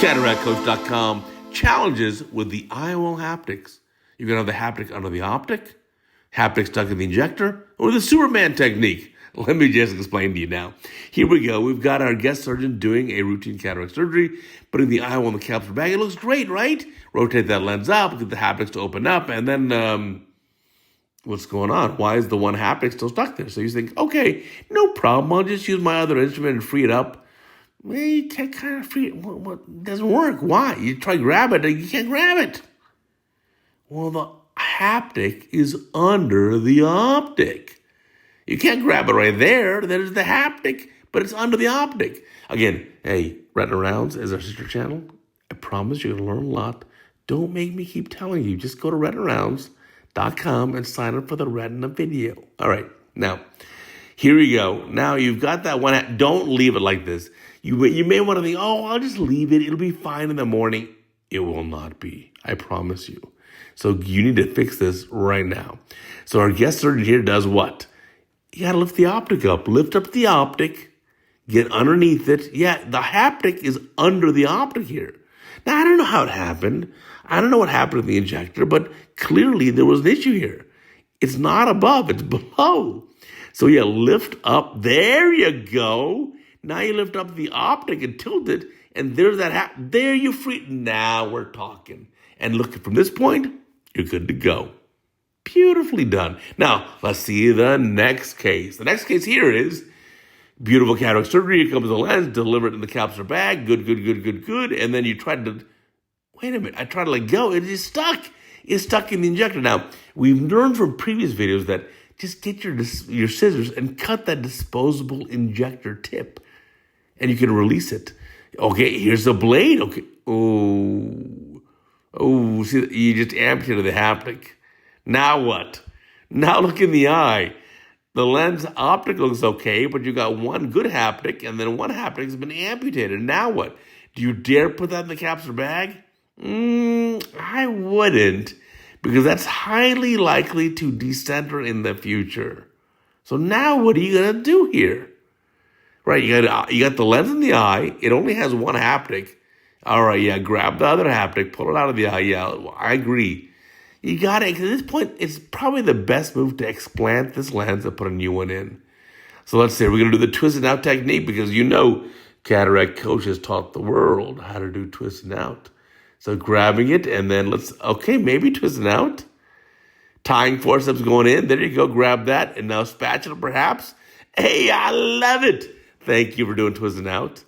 CataractCoach.com challenges with the IOL haptics. You're going to have the haptic under the optic, haptic stuck in the injector, or the Superman technique. Let me just explain to you now. Here we go. We've got our guest surgeon doing a routine cataract surgery, putting the IOL in the capsular bag. It looks great, right? Rotate that lens up, get the haptics to open up, and then what's going on? Why is the one haptic still stuck there? So you think, okay, no problem. I'll just use my other instrument and free it up. Well, you can't kind of free it. It doesn't work. Why? You try to grab it, and you can't grab it. Well, the haptic is under the optic. You can't grab it right there. There's the haptic, but it's under the optic. Again, hey, Retina Rounds is our sister channel. I promise you're going to learn a lot. Don't make me keep telling you. Just go to retinarounds.com and sign up for the Retina video. All right, now, here we go. Now, you've got that one. Don't leave it like this. You may want to think, oh, I'll just leave it. It'll be fine in the morning. It will not be. I promise you. So you need to fix this right now. So our guest surgeon here does what? You got to lift the optic up. Lift up the optic. Get underneath it. Yeah, the haptic is under the optic here. Now, I don't know how it happened. I don't know what happened to the injector, but clearly there was an issue here. It's not above. It's below. So yeah, lift up. There you go. Now you lift up the optic and tilt it, and there's that there you free. Now we're talking. And look, from this point, you're good to go. Beautifully done. Now, let's see the next case. The next case here is beautiful cataract surgery. Here comes the lens, deliver it in the capsular bag. Good. And then you try to, wait a minute, I try to let go. It is stuck. It's stuck in the injector. Now, we've learned from previous videos that just get your scissors and cut that disposable injector tip. And you can release it. Okay, here's the blade. Okay. Oh, see, you just amputated the haptic. Now what? Now look in the eye. The lens optic looks okay, but you got one good haptic, and then one haptic has been amputated. Now what? Do you dare put that in the capsular bag? I wouldn't, because that's highly likely to decenter in the future. So now what are you going to do here? Right, you got the lens in the eye. It only has one haptic. All right, yeah, grab the other haptic, pull it out of the eye. Yeah, I agree. You got it. At this point, it's probably the best move to explant this lens and put a new one in. So let's say we're going to do the twisting out technique, because you know Cataract Coach has taught the world how to do twisting out. So grabbing it, and then maybe twisting out. Tying forceps going in. There you go, grab that. And now spatula perhaps. Hey, I love it. Thank you for doing twisting out.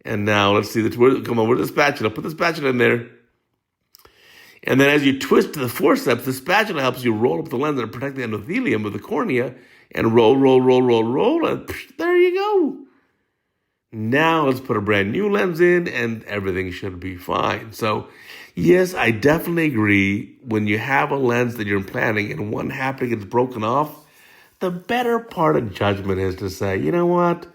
And now let's see come on, where's the spatula? Put the spatula in there. And then as you twist the forceps, the spatula helps you roll up the lens and protect the endothelium of the cornea. And roll. And there you go. Now let's put a brand new lens in, and everything should be fine. So yes, I definitely agree. When you have a lens that you're implanting and one haptic gets broken off, the better part of judgment is to say, you know what?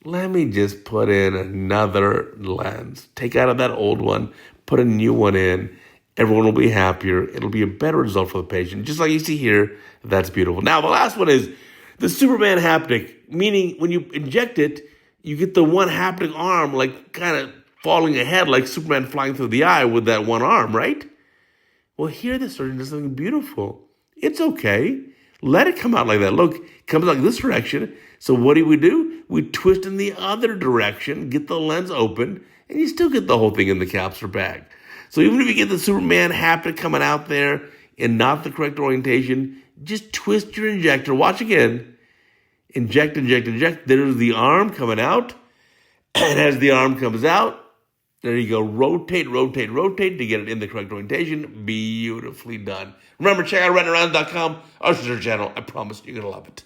Let me just put in another lens. Take out of that old one, put a new one in. Everyone will be happier. It'll be a better result for the patient. Just like you see here, that's beautiful. Now, the last one is the Superman haptic, meaning when you inject it, you get the one haptic arm like kind of falling ahead like Superman flying through the eye with that one arm, right? Well, here the surgeon does something beautiful. It's okay. Let it come out like that. Look, it comes out this direction. So what do? We twist in the other direction, get the lens open, and you still get the whole thing in the capsular bag. So even if you get the Superman haptic coming out there in not the correct orientation, just twist your injector. Watch again. Inject. There's the arm coming out. And as the arm comes out, there you go. Rotate to get it in the correct orientation. Beautifully done. Remember, check out retinarounds.com, our sister channel. I promise you're going to love it.